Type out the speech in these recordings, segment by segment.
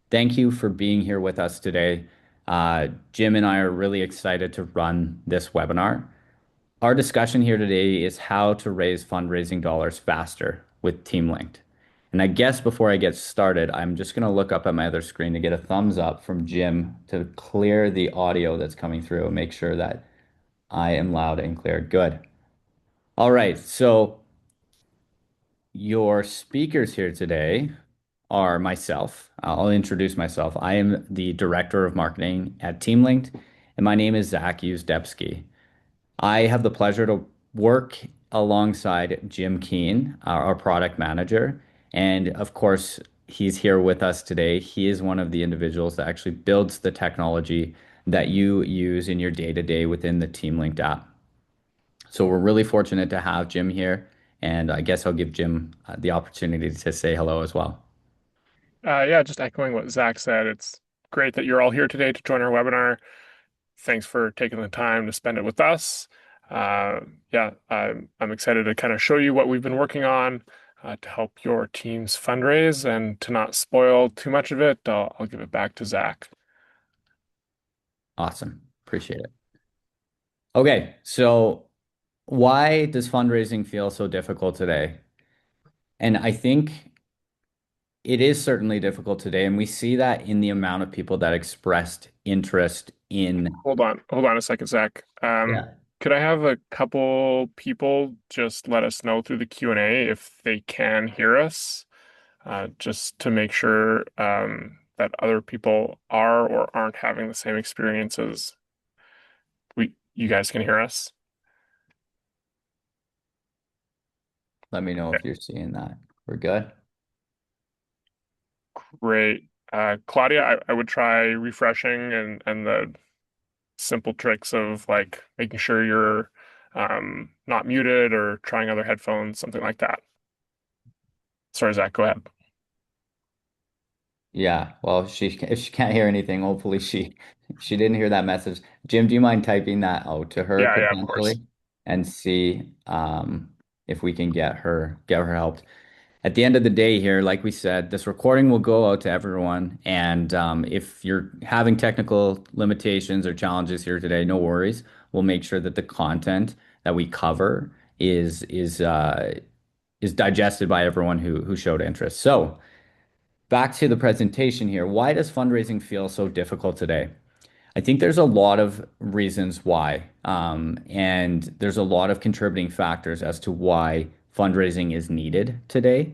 Thank you for being here with us today. Jim and I are really excited to run this webinar. Our discussion here today is how to raise fundraising dollars faster with TeamLinkt. And I guess before I get started, I'm just going to look up at my other screen to get a thumbs up from Jim to clear the audio that's coming through and make sure that I am loud and clear. Good. All right. So your speakers here today are myself. I'll introduce myself. I am the Director of Marketing at TeamLinkt, and my name is Zach Uzdebski. I have the pleasure to work alongside Jim Keen, our product manager. And of course, he's here with us today. He is one of the individuals that actually builds the technology that you use in your day-to-day within the TeamLinkt app. So we're really fortunate to have Jim here. And I guess I'll give Jim the opportunity to say hello as well. Yeah, just echoing what Zach said. It's great that you're all here today to join our webinar. Thanks for taking the time to spend it with us. Uh, I'm excited to kind of show you what we've been working on to help your teams fundraise, and to not spoil too much of it, I'll give it back to Zach. Awesome. Appreciate it. Okay, so why does fundraising feel so difficult today? And I think it is certainly difficult today, and we see that in the amount of people that expressed interest in. Hold on a second, Zach. Yeah. Could I have a couple people just let us know through the Q&A if they can hear us? Just to make sure that other people are or aren't having the same experiences. You guys can hear us. Let me know Okay, if you're seeing that. We're good. great. Claudia, I would try refreshing and the simple tricks of like making sure you're not muted or trying other headphones, something like that. Sorry, Zach, go ahead. Yeah. Well, if she can't hear anything, hopefully she didn't hear that message. Jim, do you mind typing that out to her Yeah, of course. potentially and see if we can get her helped? At the end of the day here, like we said, this recording will go out to everyone. And if you're having technical limitations or challenges here today, no worries. We'll make sure that the content that we cover is digested by everyone who showed interest. So back to the presentation here. Why does fundraising feel so difficult today? I think there's a lot of reasons why, and there's a lot of contributing factors as to why fundraising is needed today.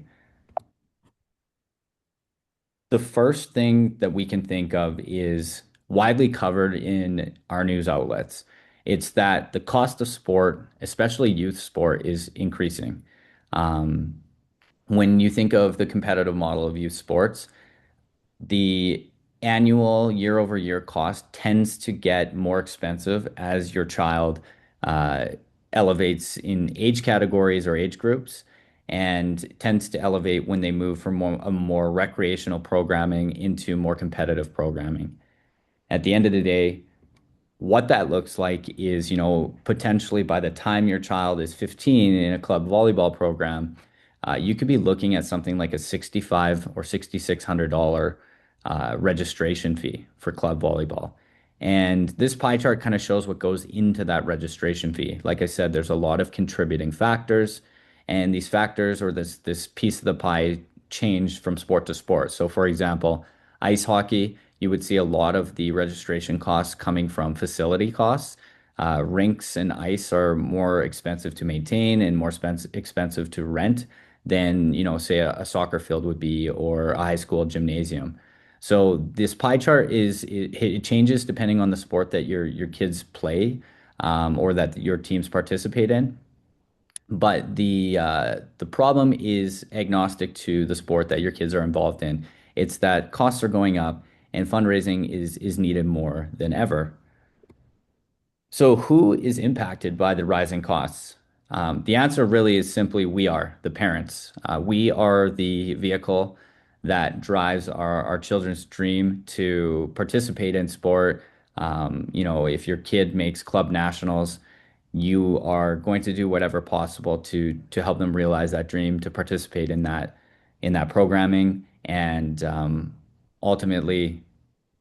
The first thing that we can think of is widely covered in our news outlets. It's that the cost of sport, especially youth sport, is increasing. Um, when you think of the competitive model of youth sports, the annual year-over-year cost tends to get more expensive as your child uh, elevates in age categories or age groups, and tends to elevate when they move from a more recreational programming into more competitive programming. At the end of the day, what that looks like is, potentially by the time your child is 15 in a club volleyball program, you could be looking at something like a 65 or $6,600 registration fee for club volleyball. And this pie chart kind of shows what goes into that registration fee. Like I said, there's a lot of contributing factors, and these factors or this piece of the pie change from sport to sport. So, for example, ice hockey, you would see a lot of the registration costs coming from facility costs. Rinks and ice are more expensive to maintain and more expensive to rent than, say a soccer field would be or a high school gymnasium. So this pie chart it changes depending on the sport that your kids play, or that your teams participate in. But the problem is agnostic to the sport that your kids are involved in. It's that costs are going up and fundraising is needed more than ever. So who is impacted by the rising costs? The answer really is simply we are, the parents. We are the vehicle that drives our children's dream to participate in sport. If your kid makes club nationals, you are going to do whatever possible to help them realize that dream, to participate in that programming, and ultimately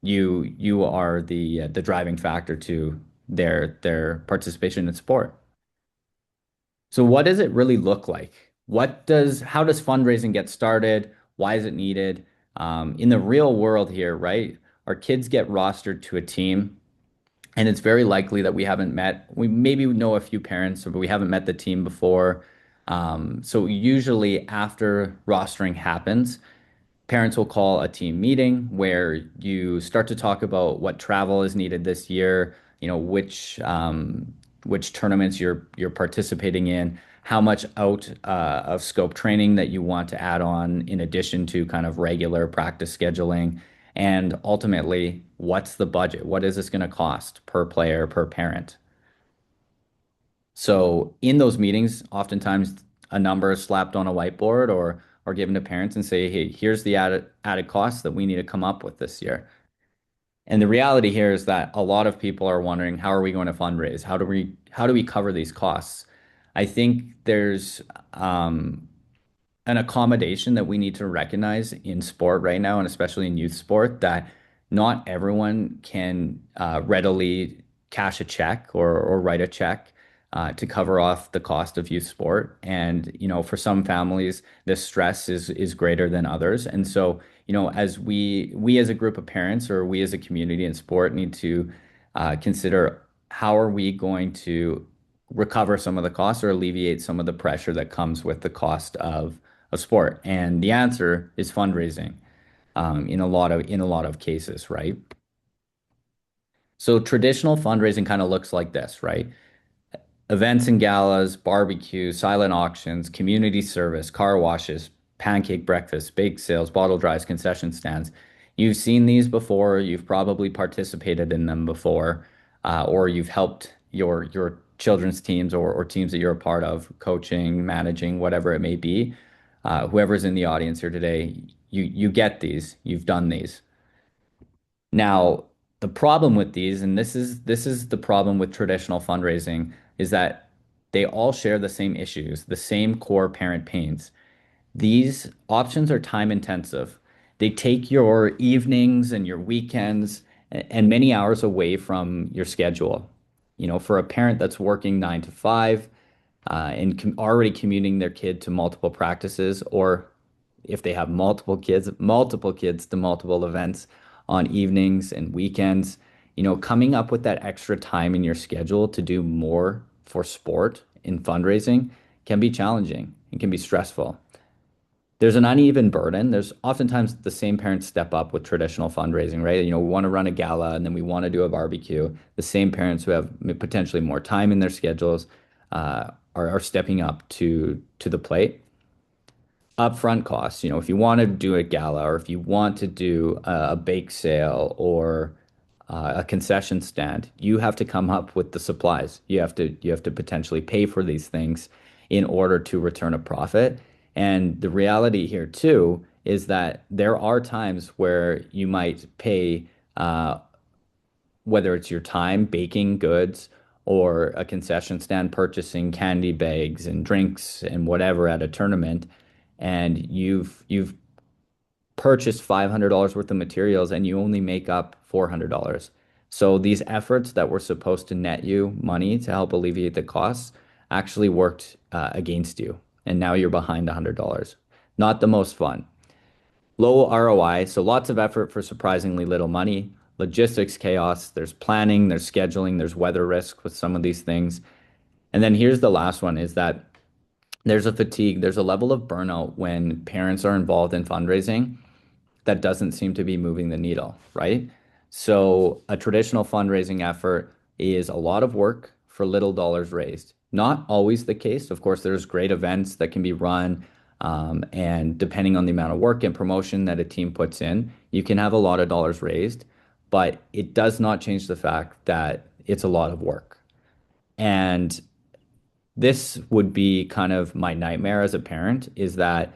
you are the driving factor to their participation in sport. So what does it really look like? How does fundraising get started? Why is it needed? In the real world here, right? Our kids get rostered to a team, and it's very likely that we maybe know a few parents, but we haven't met the team before. So usually after rostering happens, parents will call a team meeting where you start to talk about what travel is needed this year, which tournaments you're participating in, how much out of scope training that you want to add on in addition to kind of regular practice scheduling, and ultimately, what's the budget? What is this going to cost per player, per parent? So in those meetings, oftentimes a number is slapped on a whiteboard or given to parents and say, hey, here's the added costs that we need to come up with this year. And the reality here is that a lot of people are wondering, how are we going to fundraise? How do we cover these costs? I think there's an accommodation that we need to recognize in sport right now, and especially in youth sport, that not everyone can readily cash a check or write a check to cover off the cost of youth sport. And, for some families, the stress is greater than others. And so, as we as a group of parents or we as a community in sport need to consider how are we going to recover some of the costs or alleviate some of the pressure that comes with the cost of sport? And the answer is fundraising in a lot of cases, right? So traditional fundraising kind of looks like this, right? Events and galas, barbecue, silent auctions, community service, car washes, pancake breakfasts, bake sales, bottle drives, concession stands. You've seen these before. You've probably participated in them before, or you've helped your children's teams or teams that you're a part of, coaching, managing, whatever it may be. Whoever's in the audience here today, you get these. You've done these. Now, the problem with these, and this is the problem with traditional fundraising, is that they all share the same issues, the same core parent pains. These options are time intensive. They take your evenings and your weekends and many hours away from your schedule. For a parent that's working 9 to 5, and already commuting their kid to multiple practices, or if they have multiple kids to multiple events on evenings and weekends, coming up with that extra time in your schedule to do more for sport in fundraising can be challenging and can be stressful. There's an uneven burden. There's oftentimes the same parents step up with traditional fundraising, right? We want to run a gala and then we want to do a barbecue. The same parents who have potentially more time in their schedules are stepping up to the plate. Upfront costs, if you want to do a gala or if you want to do a bake sale or a concession stand, you have to come up with the supplies. You have to potentially pay for these things in order to return a profit. And the reality here too is that there are times where you might pay, whether it's your time baking goods or a concession stand purchasing candy bags and drinks and whatever at a tournament, and you've purchased $500 worth of materials and you only make up $400. So these efforts that were supposed to net you money to help alleviate the costs actually worked against you, and now you're behind $100. Not the most fun. Low ROI, so lots of effort for surprisingly little money. Logistics chaos, there's planning, there's scheduling, there's weather risk with some of these things. And then here's the last one is that there's a fatigue, there's a level of burnout when parents are involved in fundraising that doesn't seem to be moving the needle, right? So a traditional fundraising effort is a lot of work for little dollars raised. Not always the case. Of course, there's great events that can be run, and depending on the amount of work and promotion that a team puts in, you can have a lot of dollars raised, but it does not change the fact that it's a lot of work. And this would be kind of my nightmare as a parent is that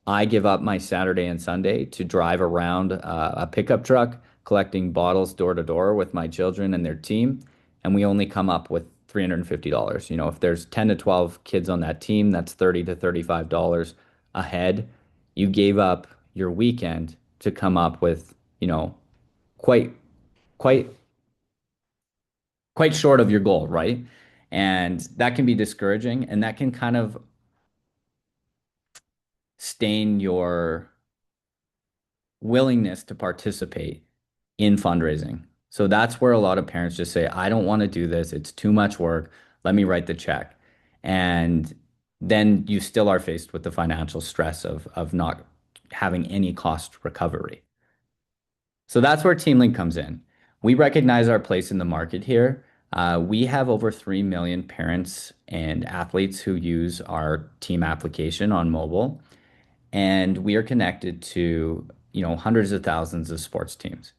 I give up my Saturday and Sunday to drive around a pickup truck collecting bottles door to door with my children and their team, and we only come up with $350. If there's 10 to 12 kids on that team, that's $30 to $35 a head. You gave up your weekend to come up with you know, quite quite quite short of your goal, right? And that can be discouraging, and that can kind of stain your willingness to participate in fundraising. So that's where a lot of parents just say, I don't want to do this. It's too much work. Let me write the check. And then you still are faced with the financial stress of not having any cost recovery. So that's where TeamLinkt comes in. We recognize our place in the market here. We have over 3 million parents and athletes who use our team application on mobile, and we are connected to, hundreds of thousands of sports teams.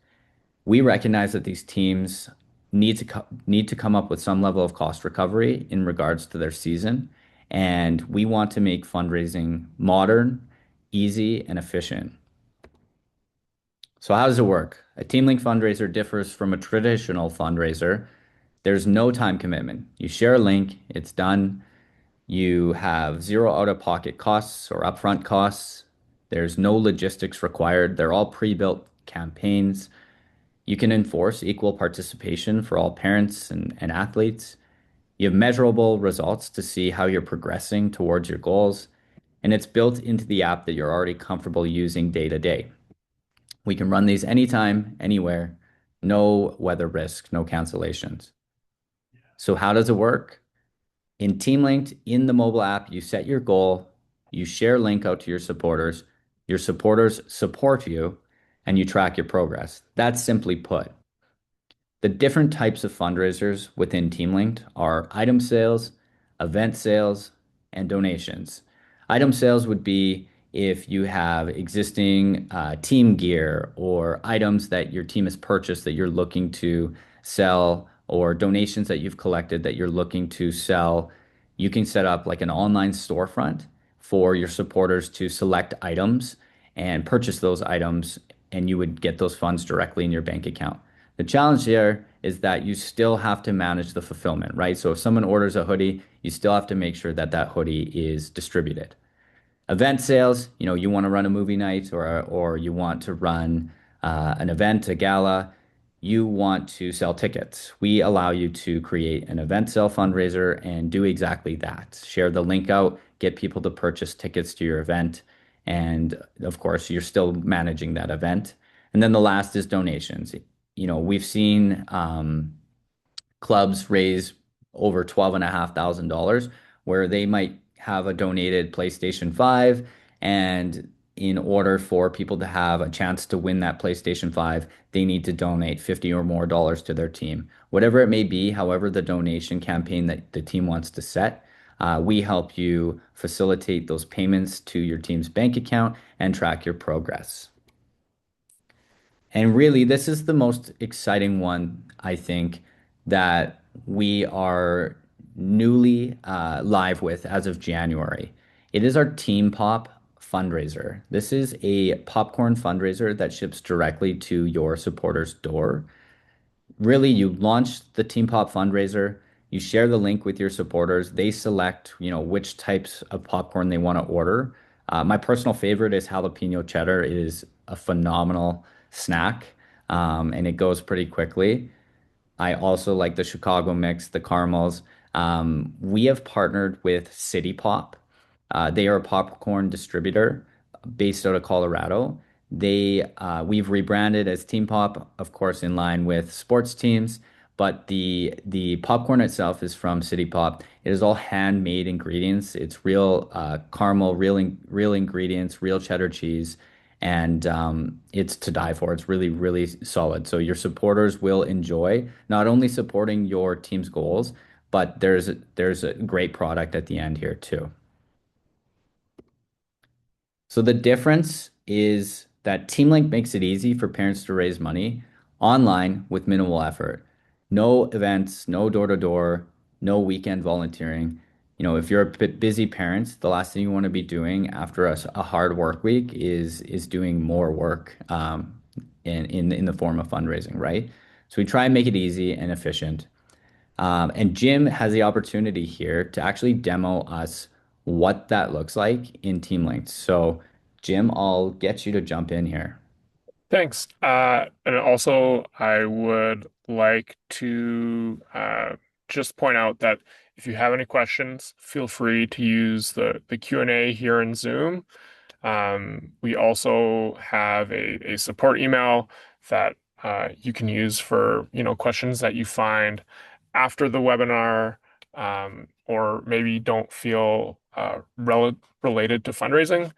We recognize that these teams need to come up with some level of cost recovery in regards to their season, and we want to make fundraising modern, easy, and efficient. So how does it work? A TeamLink fundraiser differs from a traditional fundraiser. There's no time commitment. You share a link, it's done. You have zero out-of-pocket costs or upfront costs. There's no logistics required. They're all pre-built campaigns. You can enforce equal participation for all parents and athletes. You have measurable results to see how you're progressing towards your goals. And it's built into the app that you're already comfortable using day to day. We can run these anytime, anywhere, no weather risk, no cancellations. So, how does it work? In TeamLinked, in the mobile app, you set your goal, you share link out to your supporters support you, and you track your progress. That's simply put. The different types of fundraisers within TeamLinked are item sales, event sales, and donations. Item sales would be if you have existing team gear or items that your team has purchased that you're looking to sell, or donations that you've collected that you're looking to sell. You can set up like an online storefront for your supporters to select items and purchase those items, and you would get those funds directly in your bank account. The challenge there is that you still have to manage the fulfillment, right? So if someone orders a hoodie, you still have to make sure that that hoodie is distributed. Event sales, you want to run a movie night, or you want to run an event, a gala, you want to sell tickets. We allow you to create an event sale fundraiser and do exactly that. Share the link out, get people to purchase tickets to your event, and of course, you're still managing that event. And then the last is donations. We've seen clubs raise over $12,500 where they might have a donated PlayStation 5, and in order for people to have a chance to win that PlayStation 5, they need to donate 50 or more dollars to their team. Whatever it may be, however the donation campaign that the team wants to set, we help you facilitate those payments to your team's bank account and track your progress. And really, this is the most exciting one, I think, that we are newly live with as of January. It is our TeamPop fundraiser. This is a popcorn fundraiser that ships directly to your supporter's door. Really, you launch the TeamPop fundraiser, you share the link with your supporters. They select, which types of popcorn they want to order. My personal favorite is jalapeno cheddar. It is a phenomenal snack, and it goes pretty quickly. I also like the Chicago mix, the caramels. We have partnered with City Pop. They are a popcorn distributor based out of Colorado. We've rebranded as Team Pop, of course, in line with sports teams. But the popcorn itself is from City Pop. It is all handmade ingredients. It's real caramel, real ingredients, real cheddar cheese, and it's to die for. It's really, really solid. So your supporters will enjoy not only supporting your team's goals, but there's a great product at the end here too. So the difference is that TeamLink makes it easy for parents to raise money online with minimal effort. No events, no door to door, no weekend volunteering. If you're a bit busy parent, the last thing you want to be doing after a hard work week is doing more work in the form of fundraising, right? So we try and make it easy and efficient. And Jim has the opportunity here to actually demo us what that looks like in TeamLinks. So, Jim, I'll get you to jump in here. Thanks. And also, I would like to just point out that if you have any questions, feel free to use the Q&A here in Zoom. We also have a support email that you can use for, questions that you find after the webinar, or maybe don't feel related to fundraising.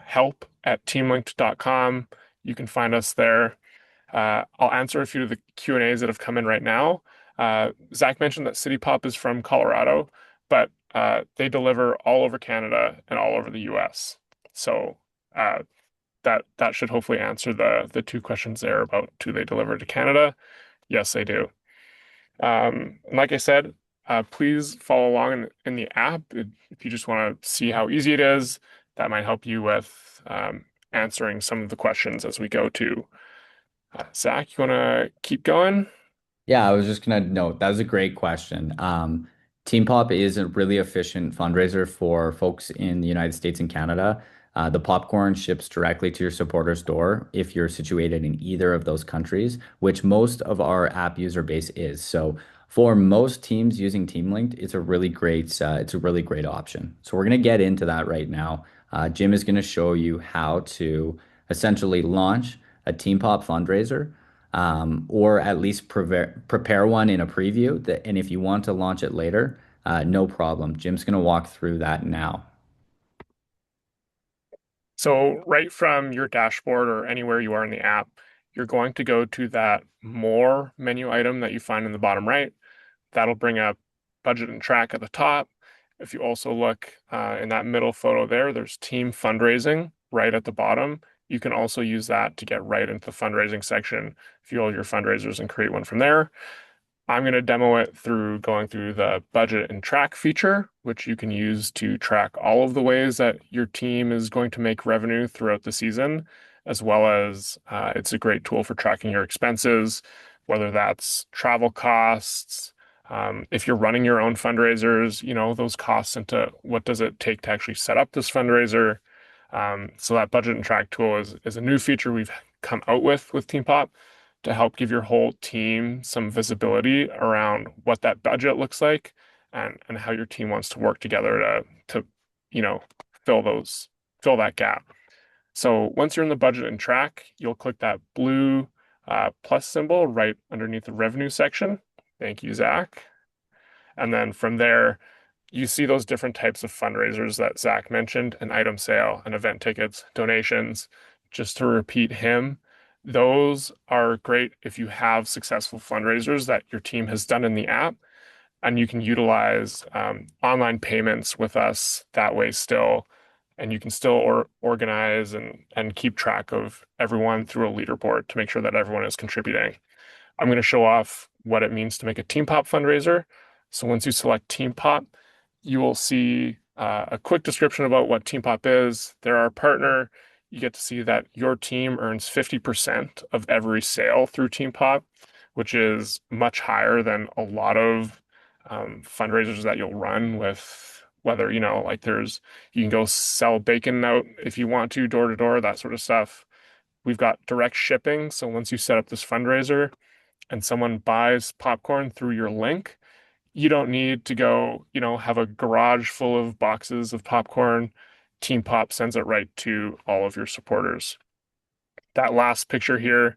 Help at teamlinkt.com. You can find us there. I'll answer a few of the Q&As that have come in right now. Zach mentioned that TeamPop is from Colorado, but they deliver all over Canada and all over the US. So uh, that should hopefully answer the two questions there about do they deliver to Canada? Yes, they do. Like I said, please follow along in the app if you just want to see how easy it is. That might help you with answering some of the questions as we go to. Zach, you want to keep going? Yeah, I was just gonna note that was a great question. TeamPop is a really efficient fundraiser for folks in the United States and Canada. The popcorn ships directly to your supporter's door if you're situated in either of those countries, which most of our app user base is. So for most teams using TeamLinkt, it's a really great option. So we're gonna get into that right now. Jim is gonna show you how to essentially launch a TeamPop fundraiser, or at least prepare one in a preview. And if you want to launch it later, no problem. Jim's going to walk through that now. So right from your dashboard or anywhere you are in the app, you're going to go to that More menu item that you find in the bottom right. That'll bring up budget and track at the top. If you also look in that middle photo there, there's Team Fundraising right at the bottom. You can also use that to get right into the fundraising section, view all your fundraisers and create one from there. I'm going to demo it through going through the budget and track feature, which you can use to track all of the ways that your team is going to make revenue throughout the season, as well as it's a great tool for tracking your expenses, whether that's travel costs. If you're running your own fundraisers, those costs into what does it take to actually set up this fundraiser. So that budget and track tool is a new feature we've come out with TeamPop to help give your whole team some visibility around what that budget looks like and how your team wants to work together to you know fill that gap. So once you're in the budget and track, you'll click that blue plus symbol right underneath the revenue section. Thank you, Zach. And then from there, you see those different types of fundraisers that Zach mentioned: an item sale, an event tickets, donations. Just to repeat him, those are great if you have successful fundraisers that your team has done in the app, and you can utilize online payments with us that way still. And you can still organize and keep track of everyone through a leaderboard to make sure that everyone is contributing. I'm going to show off what it means to make a TeamPop fundraiser. So once you select TeamPop, you will see a quick description about what TeamPop is. They're our partner. You get to see that your team earns 50% of every sale through TeamPop, which is much higher than a lot of fundraisers that you'll run with. Whether, like you can go sell bacon out if you want to, door to door, that sort of stuff. We've got direct shipping. So once you set up this fundraiser, and someone buys popcorn through your link, you don't need to go, have a garage full of boxes of popcorn. TeamPop sends it right to all of your supporters. That last picture here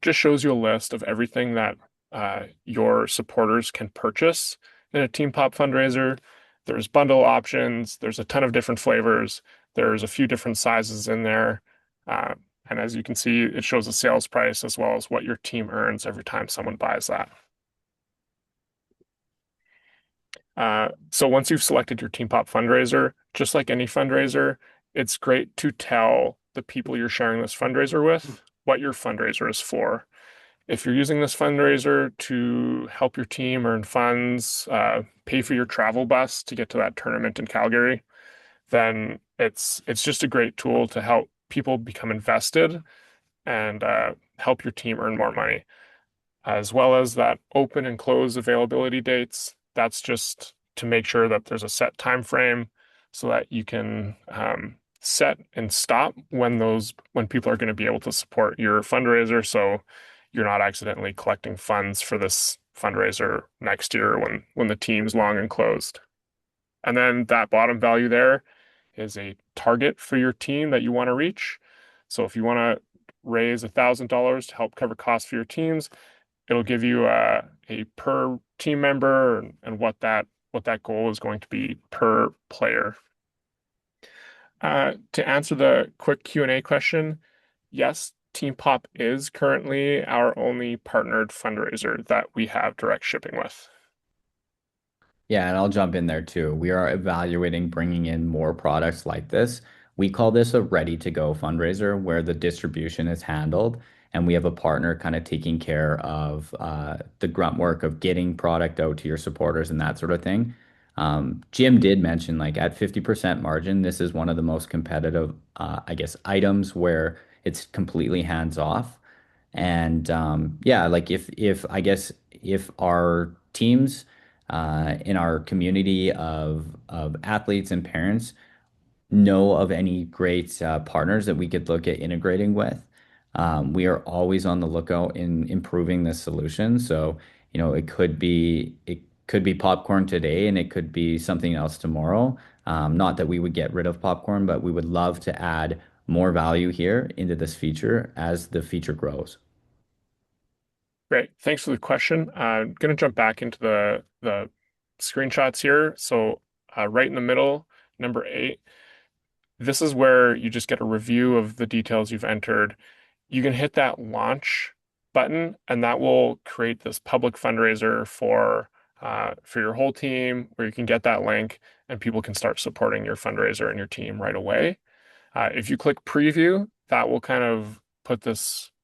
just shows you a list of everything that your supporters can purchase in a TeamPop fundraiser. There's bundle options. There's a ton of different flavors. There's a few different sizes in there. Uh, and as you can see, it shows the sales price as well as what your team earns every time someone buys that. So once you've selected your TeamPop fundraiser, just like any fundraiser, it's great to tell the people you're sharing this fundraiser with what your fundraiser is for. If you're using this fundraiser to help your team earn funds, pay for your travel bus to get to that tournament in Calgary, then it's just a great tool to help people become invested and help your team earn more money, as well as that open and close availability dates. That's just to make sure that there's a set time frame so that you can set and stop when people are going to be able to support your fundraiser, so you're not accidentally collecting funds for this fundraiser next year when the team's long and closed. And then that bottom value there is a target for your team that you want to reach. So if you want to raise $1,000 to help cover costs for your teams, it'll give you a per team member and what that goal is going to be per player. To answer the quick Q&A question, yes, TeamPop is currently our only partnered fundraiser that we have direct shipping with. Yeah, and I'll jump in there too. We are evaluating bringing in more products like this. We call this a ready-to-go fundraiser where the distribution is handled and we have a partner kind of taking care of the grunt work of getting product out to your supporters and that sort of thing. Jim did mention like at 50% margin, this is one of the most competitive, I guess, items where it's completely hands off. And yeah, like if I guess if our teams in our community of athletes and parents know of any great partners that we could look at integrating with, we are always on the lookout in improving this solution. So, it could be popcorn today and it could be something else tomorrow. Not that we would get rid of popcorn, but we would love to add more value here into this feature as the feature grows. Great. Thanks for the question. I'm going to jump back into the screenshots here. So right in the middle, number 8, this is where you just get a review of the details you've entered. You can hit that launch button, and that will create this public fundraiser for your whole team, where you can get that link and people can start supporting your fundraiser and your team right away. If you click preview, that will kind of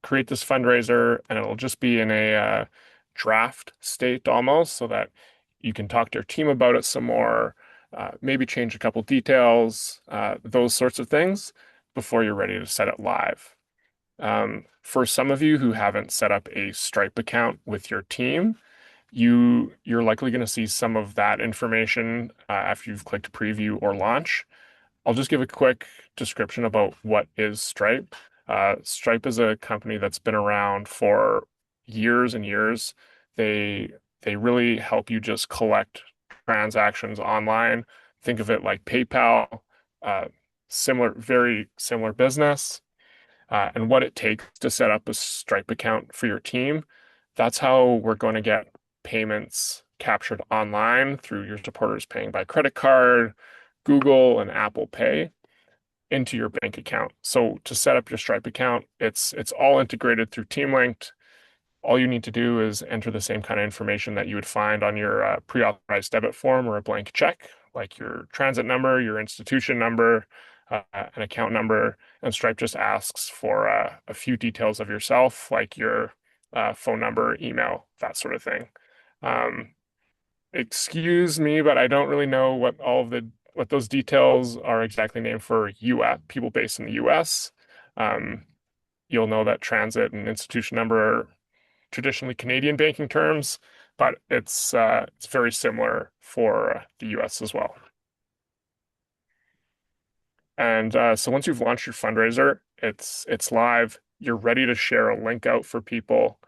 create this fundraiser, and it'll just be in a draft state almost, so that you can talk to your team about it some more, maybe change a couple details, those sorts of things before you're ready to set it live. For some of you who haven't set up a Stripe account with your team, you're likely going to see some of that information after you've clicked preview or launch. I'll just give a quick description about what is Stripe. Stripe is a company that's been around for years and years. They they really help you just collect transactions online. Think of it like PayPal, uh, very similar business, and what it takes to set up a Stripe account for your team. That's how we're going to get payments captured online through your supporters paying by credit card, Google, and Apple Pay into your bank account. So to set up your Stripe account, it's all integrated through TeamLinkt. All you need to do is enter the same kind of information that you would find on your pre-authorized debit form or a blank check, like your transit number, your institution number, an account number, and Stripe just asks for a few details of yourself, like your phone number, email, that sort of thing. Um, Excuse me, but I don't really know what those details are exactly named for US people based in the US. Um, you'll know that transit and institution number are traditionally Canadian banking terms, but it's very similar for the US as well. And so once you've launched your fundraiser, it's live. You're ready to share a link out for people.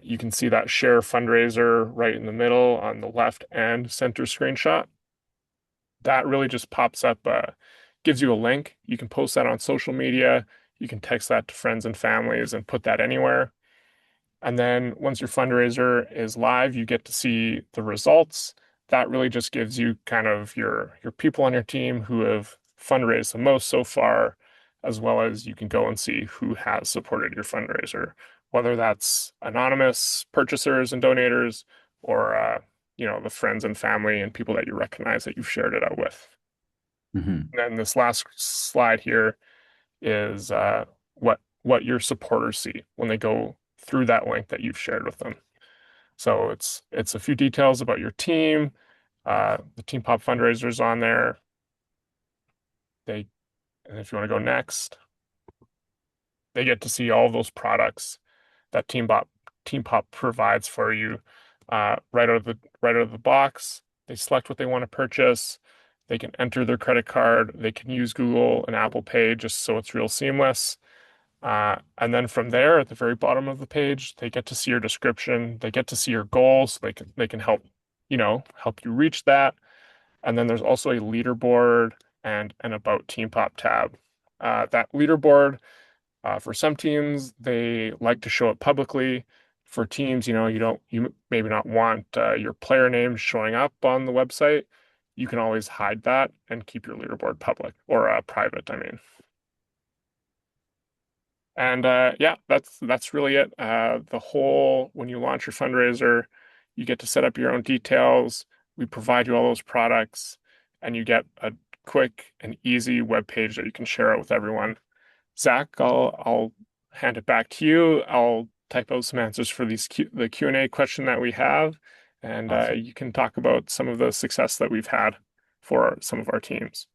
You can see that share fundraiser right in the middle on the left and center screenshot. That really just pops up, gives you a link. You can post that on social media. You can text that to friends and families and put that anywhere. And then once your fundraiser is live, you get to see the results. That really just gives you kind of your people on your team who have fundraised the most so far, as well as you can go and see who has supported your fundraiser, whether that's anonymous purchasers and donators or the friends and family and people that you recognize that you've shared it out with. Mhm. And then this last slide here is what your supporters see when they go through that link that you've shared with them. So it's a few details about your team. The TeamPop fundraisers on there. They and if you want to go next, they get to see all of those products that TeamPop provides for you right out of the box. They select what they want to purchase. They can enter their credit card. They can use Google and Apple Pay just so it's real seamless. And then from there, at the very bottom of the page, they get to see your description. They get to see your goals. They can help, help you reach that. And then there's also a leaderboard and an About TeamPop tab. That leaderboard, for some teams, they like to show it publicly. For teams, you maybe not want your player name showing up on the website. You can always hide that and keep your leaderboard public or private, I mean. And yeah, that's really it. The whole when you launch your fundraiser, you get to set up your own details. We provide you all those products, and you get a quick and easy web page that you can share out with everyone. Zach, I'll hand it back to you. I'll type out some answers for the Q&A question that we have, and Awesome. you can talk about some of the success that we've had for some of our teams.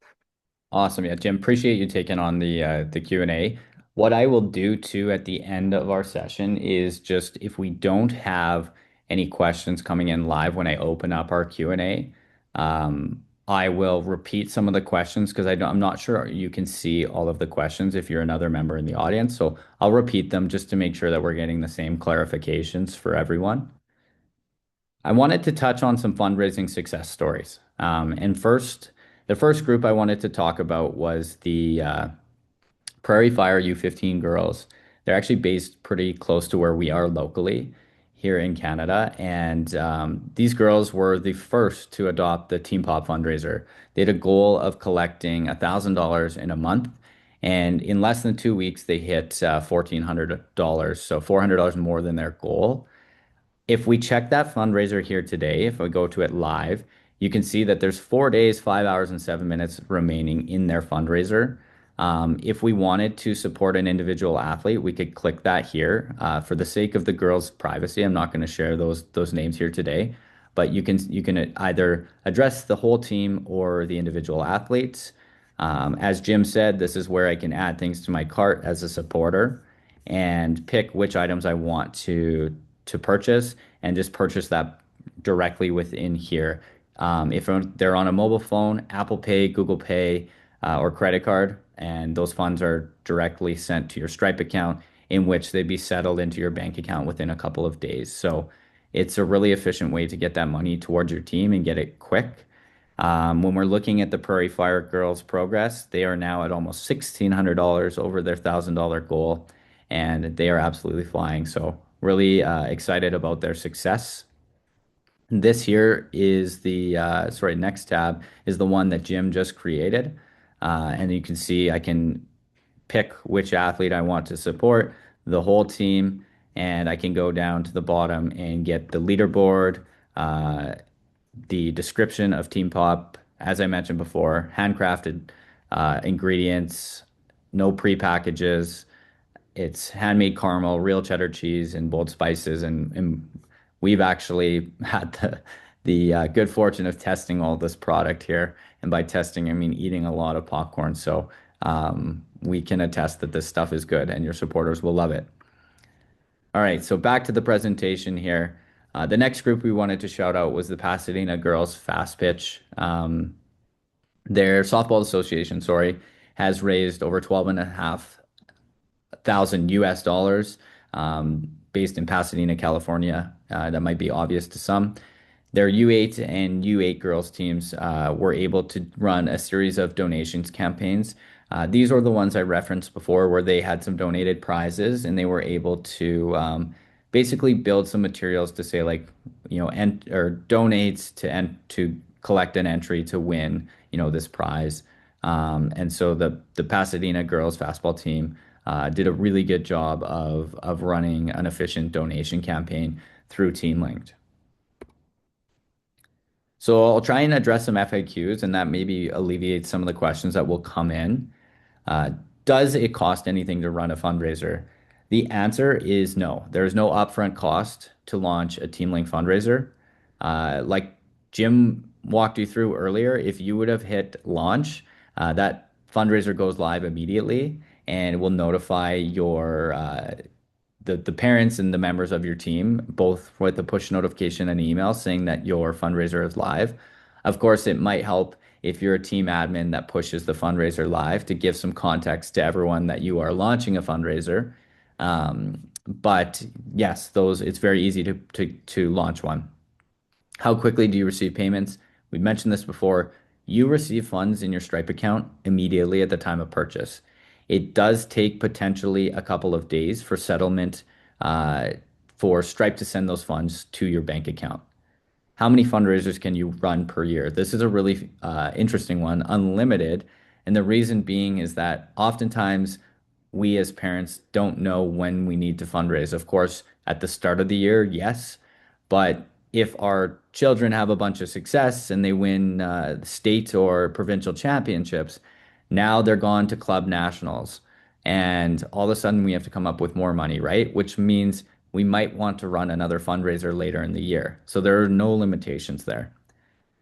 Awesome. Yeah, Jim, appreciate you taking on the Q&A. What I will do too at the end of our session is just if we don't have any questions coming in live when I open up our Q&A, I will repeat some of the questions because I'm not sure you can see all of the questions if you're another member in the audience. So I'll repeat them just to make sure that we're getting the same clarifications for everyone. I wanted to touch on some fundraising success stories. The first group I wanted to talk about was the Prairie Fire U15 girls. They're actually based pretty close to where we are locally here in Canada. And these girls were the first to adopt the TeamPop fundraiser. They had a goal of collecting $1,000 in a month. And in less than 2 weeks, they hit $1,400, so $400 more than their goal. If we check that fundraiser here today, if I go to it live, you can see that there's 4 days, 5 hours, and 7 minutes remaining in their fundraiser. If we wanted to support an individual athlete, we could click that here. For the sake of the girls' privacy, I'm not going to share those names here today, but you can either address the whole team or the individual athletes. As Jim said, this is where I can add things to my cart as a supporter and pick which items I want to purchase and just purchase that directly within here. If they're on a mobile phone, Apple Pay, Google Pay, or credit card, and those funds are directly sent to your Stripe account, in which they'd be settled into your bank account within a couple of days. So it's a really efficient way to get that money towards your team and get it quick. When we're looking at the Prairie Fire Girls progress, they are now at almost $1,600 over their $1,000 goal, and they are absolutely flying. So really excited about their success. This here is next tab is the one that Jim just created. And you can see I can pick which athlete I want to support, the whole team, and I can go down to the bottom and get the leaderboard, uh, the description of TeamPop, as I mentioned before, handcrafted ingredients, no pre-packages. It's handmade caramel, real cheddar cheese, and bold spices. And we've actually had the good fortune of testing all this product here. And by testing, I mean eating a lot of popcorn. So we can attest that this stuff is good and your supporters will love it. All right, so back to the presentation here. The next group we wanted to shout out was the Pasadena Girls Fast Pitch. Their softball association, sorry, has raised over 12,500 US dollars, based in Pasadena, California. That might be obvious to some. Their U8 and U8 girls teams were able to run a series of donations campaigns. These are the ones I referenced before, where they had some donated prizes and they were able to basically build some materials to say like, or donates to collect an entry to win, this prize. And so the Pasadena girls fastball team did a really good job of running an efficient donation campaign through TeamLinkt. So I'll try and address some FAQs, and that maybe alleviates some of the questions that will come in. Uh, does it cost anything to run a fundraiser? The answer is no. There is no upfront cost to launch a TeamLink fundraiser. Like Jim walked you through earlier, if you would have hit launch, that fundraiser goes live immediately and will notify the parents and the members of your team, both with a push notification and email saying that your fundraiser is live. Of course, it might help if you're a team admin that pushes the fundraiser live to give some context to everyone that you are launching a fundraiser. But yes, those it's very easy to launch one. How quickly do you receive payments? We mentioned this before. You receive funds in your Stripe account immediately at the time of purchase. It does take potentially a couple of days for settlement, uh, for Stripe to send those funds to your bank account. How many fundraisers can you run per year? This is a really interesting one, unlimited. And the reason being is that oftentimes we as parents don't know when we need to fundraise. Of course, at the start of the year, yes. But if our children have a bunch of success and they win state or provincial championships, now they're gone to club nationals. And all of a sudden, we have to come up with more money, right? Which means we might want to run another fundraiser later in the year. So there are no limitations there.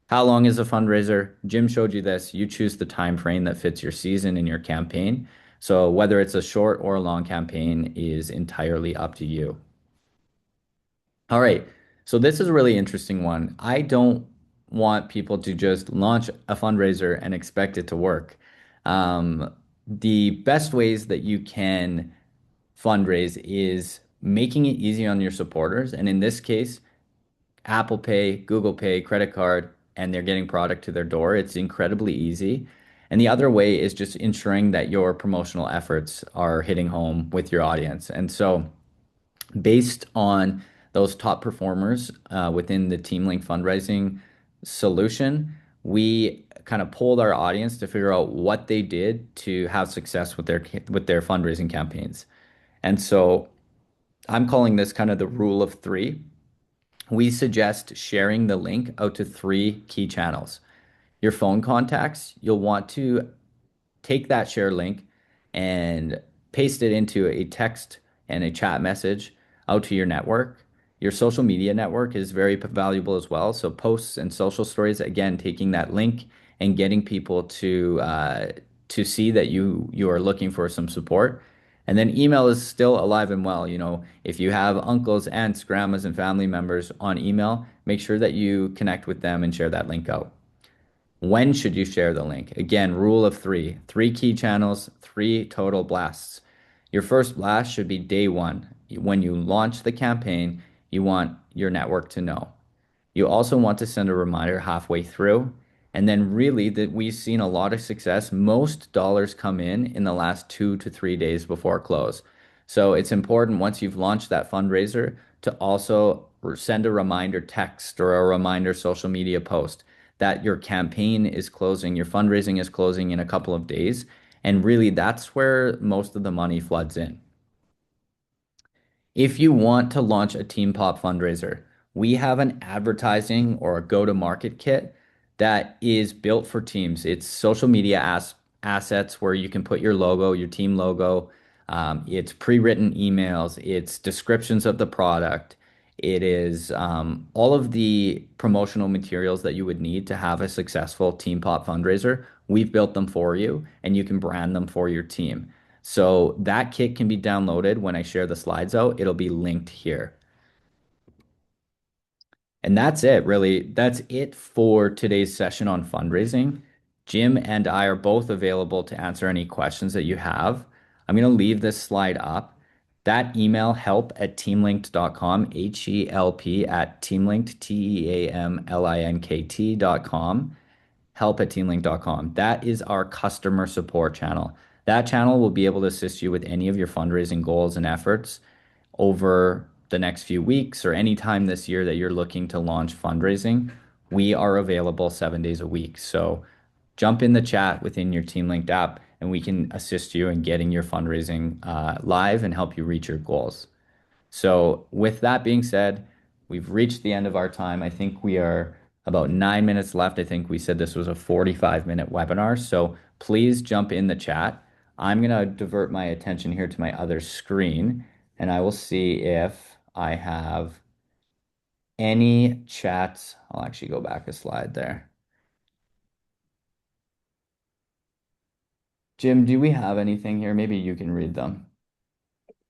How long is a fundraiser? Jim showed you this. You choose the time frame that fits your season and your campaign. So whether it's a short or a long campaign is entirely up to you. All right. So this is a really interesting one. I don't want people to just launch a fundraiser and expect it to work. Um, the best ways that you can fundraise is making it easy on your supporters. And in this case, Apple Pay, Google Pay, credit card, and they're getting product to their door. It's incredibly easy. And the other way is just ensuring that your promotional efforts are hitting home with your audience. And so, based on those top performers within the TeamLinkt fundraising solution, we kind of polled our audience to figure out what they did to have success with their fundraising campaigns. And so, I'm calling this kind of the rule of three. We suggest sharing the link out to three key channels. Your phone contacts, you'll want to take that share link and paste it into a text and a chat message out to your network. Your social media network is very valuable as well. So posts and social stories, again, taking that link and getting people to see that you are looking for some support. And then email is still alive and well. You know, if you have uncles, aunts, grandmas, and family members on email, make sure that you connect with them and share that link out. When should you share the link? Again, rule of three, three key channels, three total blasts. Your first blast should be day one. When you launch the campaign, you want your network to know. You also want to send a reminder halfway through. And then, really, that we've seen a lot of success. Most dollars come in the last 2 to 3 days before close. So it's important once you've launched that fundraiser to also send a reminder text or a reminder social media post that your campaign is closing, your fundraising is closing in a couple of days. And really, that's where most of the money floods in. If you want to launch a TeamPop fundraiser, we have an advertising or a go-to-market kit that is built for teams. It's social media assets where you can put your logo, your team logo. It's pre-written emails. It's descriptions of the product. It is all of the promotional materials that you would need to have a successful TeamPop fundraiser. We've built them for you, and you can brand them for your team. So that kit can be downloaded when I share the slides out. It'll be linked here. And that's it, really. That's it for today's session on fundraising. Jim and I are both available to answer any questions that you have. I'm going to leave this slide up. That email help@teamlinkt.com, HELP at teamlinkt, TEAMLINKT.com, help@teamlinkt.com. That is our customer support channel. That channel will be able to assist you with any of your fundraising goals and efforts over the next few weeks or any time this year that you're looking to launch fundraising. We are available 7 days a week. So jump in the chat within your TeamLinkt app and we can assist you in getting your fundraising live and help you reach your goals. So, with that being said, we've reached the end of our time. I think we are about 9 minutes left. I think we said this was a 45-minute webinar. So, please jump in the chat. I'm going to divert my attention here to my other screen, and I will see if I have any chats. I'll actually go back a slide there. Jim, do we have anything here? Maybe you can read them.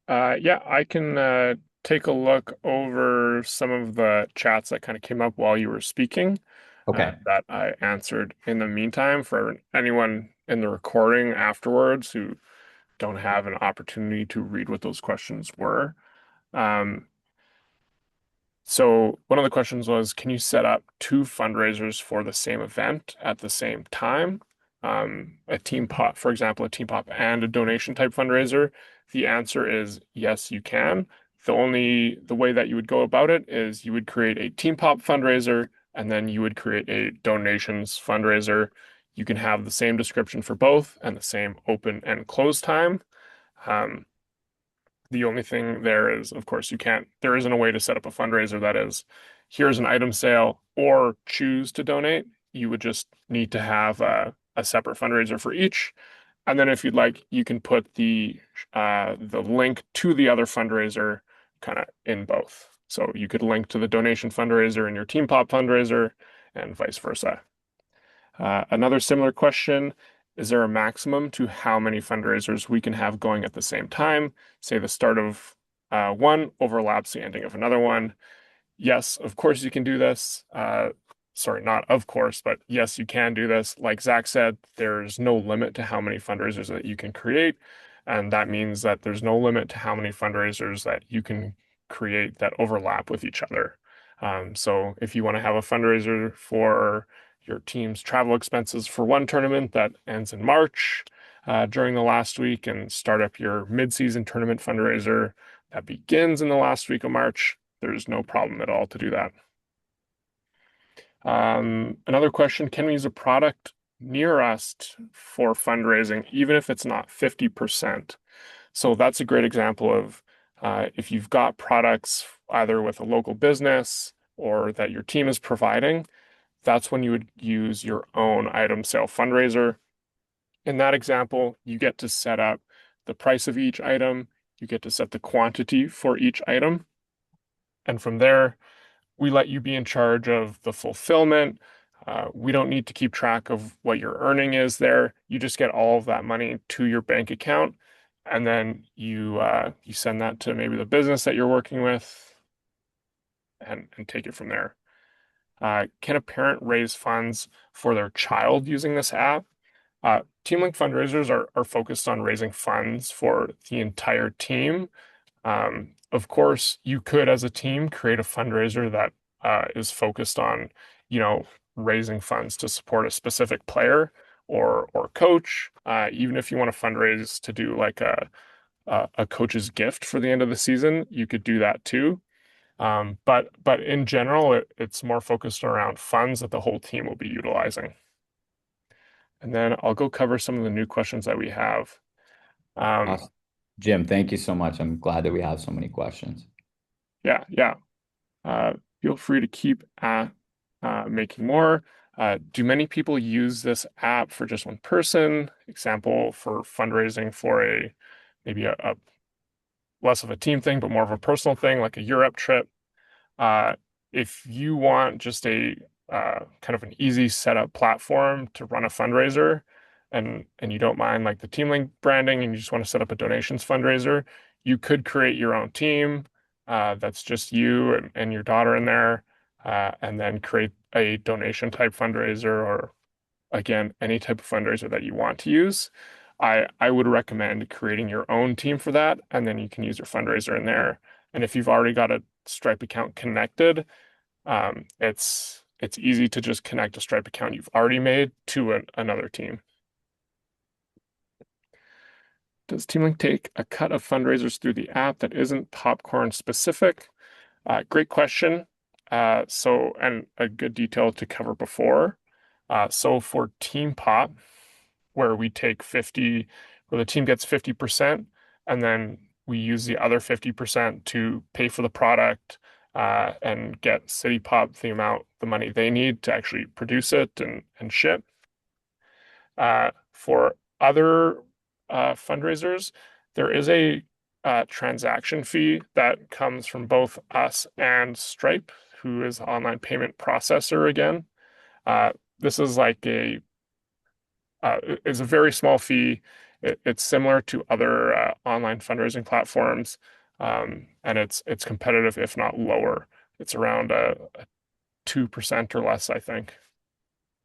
Yeah, I can take a look over some of the chats that kind of came up while you were speaking. Okay. that I answered in the meantime for anyone in the recording afterwards who don't have an opportunity to read what those questions were. Um, so one of the questions was, can you set up two fundraisers for the same event at the same time? A TeamPop, for example, a TeamPop and a donation type fundraiser. The answer is yes, you can. The way that you would go about it is you would create a TeamPop fundraiser and then you would create a donations fundraiser. You can have the same description for both and the same open and close time. Um, the only thing there is, of course, there isn't a way to set up a fundraiser that is, here's an item sale or choose to donate. You would just need to have a separate fundraiser for each. And then if you'd like, you can put the link to the other fundraiser kind of in both. So you could link to the donation fundraiser in your TeamPop fundraiser and vice versa. Another similar question, is there a maximum to how many fundraisers we can have going at the same time? Say the start of one overlaps the ending of another one. Yes, of course you can do this. Sorry, not of course, but yes, you can do this. Like Zach said, there's no limit to how many fundraisers that you can create. And that means that there's no limit to how many fundraisers that you can create that overlap with each other. So if you want to have a fundraiser for your team's travel expenses for one tournament that ends in March during the last week and start up your mid-season tournament fundraiser that begins in the last week of March, there's no problem at all to do that. Another question, can we use a product near us for fundraising, even if it's not 50%? So that's a great example of if you've got products either with a local business or that your team is providing, that's when you would use your own item sale fundraiser. In that example, you get to set up the price of each item, you get to set the quantity for each item, and from there, we let you be in charge of the fulfillment. We don't need to keep track of what your earning is there. You just get all of that money to your bank account, and then you send that to maybe the business that you're working with, and take it from there. Can a parent raise funds for their child using this app? TeamLinkt fundraisers are focused on raising funds for the entire team. Of course, you could, as a team, create a fundraiser that is focused on, you know, raising funds to support a specific player or coach. Even if you want to fundraise to do like a coach's gift for the end of the season, you could do that too. But in general, it's more focused around funds that the whole team will be utilizing. And then I'll go cover some of the new questions that we have. Um, Awesome. Jim, thank you so much. I'm glad that we have so many questions. yeah. Uh, Feel free to keep making more. Do many people use this app for just one person? Example for fundraising for maybe a less of a team thing, but more of a personal thing, like a Europe trip. Uh, if you want just a kind of an easy setup platform to run a fundraiser, and you don't mind like the TeamLinkt branding, and you just want to set up a donations fundraiser, you could create your own team that's just you and your daughter in there, and then create a donation type fundraiser or again any type of fundraiser that you want to use. I would recommend creating your own team for that, and then you can use your fundraiser in there. And if you've already got a Stripe account connected, it's easy to just connect a Stripe account you've already made to another team. Does TeamLink take a cut of fundraisers through the app that isn't popcorn specific? Great question. And a good detail to cover before. So for TeamPop, where we take 50, where the team gets 50%, and then we use the other 50% to pay for the product and get City Pop the money they need to actually produce it and ship. For other fundraisers, there is a transaction fee that comes from both us and Stripe, who is the online payment processor again. This is like is a very small fee. It's similar to other online fundraising platforms, and it's competitive, if not lower. It's around 2% or less, I think.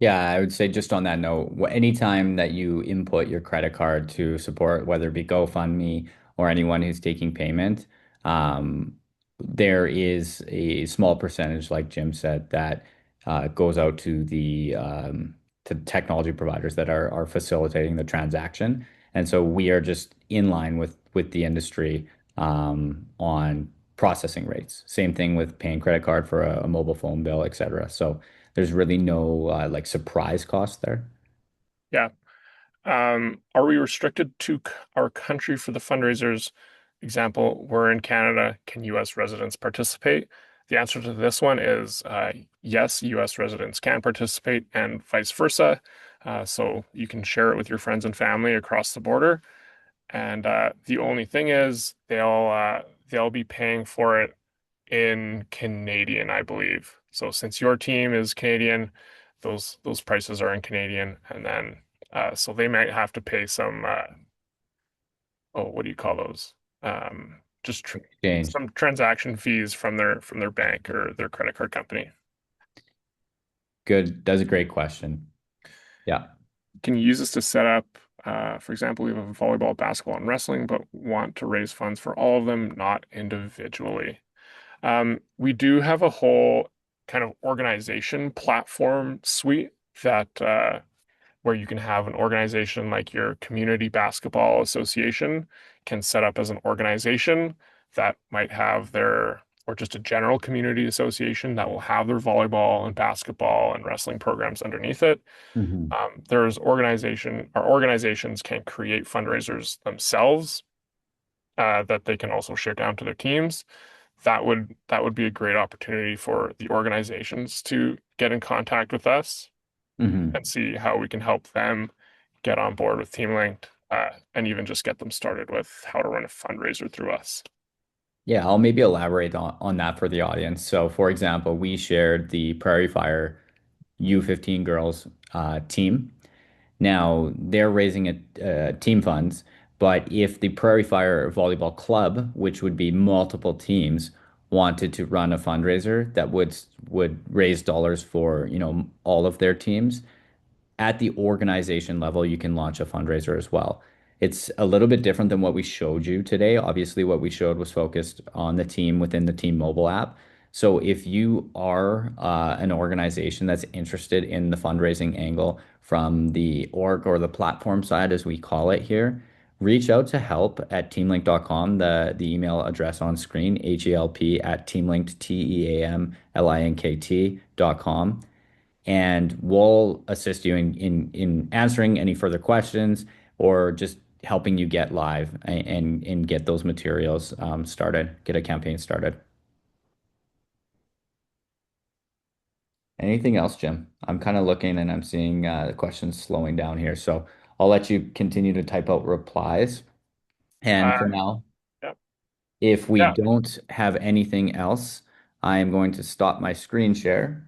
Yeah, I would say just on that note, anytime that you input your credit card to support, whether it be GoFundMe or anyone who's taking payment, there is a small percentage, like Jim said, that goes out to technology providers that are facilitating the transaction. And so we are just in line with the industry on processing rates. Same thing with paying credit card for a mobile phone bill, et cetera. So there's really no like surprise cost there. Yeah. Are we restricted to our country for the fundraisers? Example, we're in Canada. Can US residents participate? The answer to this one is yes, US residents can participate and vice versa. So you can share it with your friends and family across the border. And the only thing is they'll be paying for it in Canadian, I believe. So since your team is Canadian, those prices are in Canadian, and then so they might have to pay some oh, what do you call those? Just tr Exchange. some transaction fees from their bank or their credit card company. Good. That's a great question. Yeah. Can you use this to set up, for example, we have a volleyball, basketball, and wrestling, but want to raise funds for all of them, not individually? We do have a whole kind of organization platform suite that where you can have an organization like your community basketball association can set up as an organization that might have their, or just a general community association that will have their volleyball and basketball and wrestling programs underneath it. Hmm. There's organization, or organizations can create fundraisers themselves that they can also share down to their teams. That would be a great opportunity for the organizations to get in contact with us and Hmm. see how we can help them get on board with TeamLinkt, and even just get them started with how to run a fundraiser through us. Yeah, I'll maybe elaborate on that for the audience. So, for example, we shared the Prairie Fire U15 girls team. Now they're raising team funds, but if the Prairie Fire Volleyball Club, which would be multiple teams, wanted to run a fundraiser that would raise dollars for, all of their teams, at the organization level, you can launch a fundraiser as well. It's a little bit different than what we showed you today. Obviously, what we showed was focused on the team within the Team mobile app. So if you are an organization that's interested in the fundraising angle from the org or the platform side, as we call it here, reach out to help@teamlink.com, the email address on screen, help@teamlinkt, teamlinkt.com, and we'll assist you in answering any further questions or just helping you get live and get those materials started, get a campaign started. Anything else, Jim? I'm kind of looking and I'm seeing the questions slowing down here. So I'll let you continue to type out replies. And Uh, for now, yeah, if we yeah. don't have anything else, I am going to stop my screen share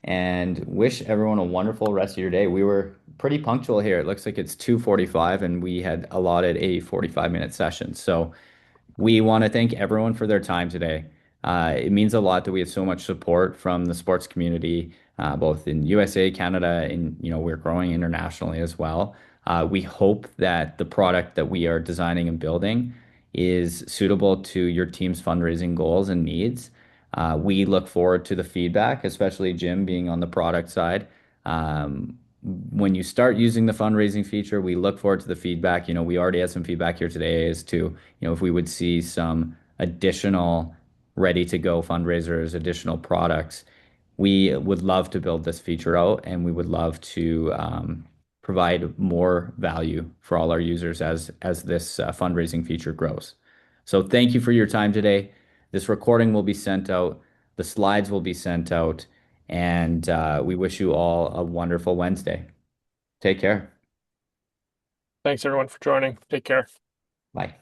and wish everyone a wonderful rest of your day. We were pretty punctual here. It looks like it's 2:45 and we had allotted a 45-minute session. So we want to thank everyone for their time today. It means a lot that we have so much support from the sports community, both in USA, Canada, and we're growing internationally as well. We hope that the product that we are designing and building is suitable to your team's fundraising goals and needs. We look forward to the feedback, especially Jim being on the product side. When you start using the fundraising feature, we look forward to the feedback. We already had some feedback here today as to, if we would see some additional ready to go fundraisers, additional products. We would love to build this feature out and we would love to provide more value for all our users as this fundraising feature grows. So thank you for your time today. This recording will be sent out, the slides will be sent out, and we wish you all a wonderful Wednesday. Take care. Thanks everyone for joining. Take care. Bye.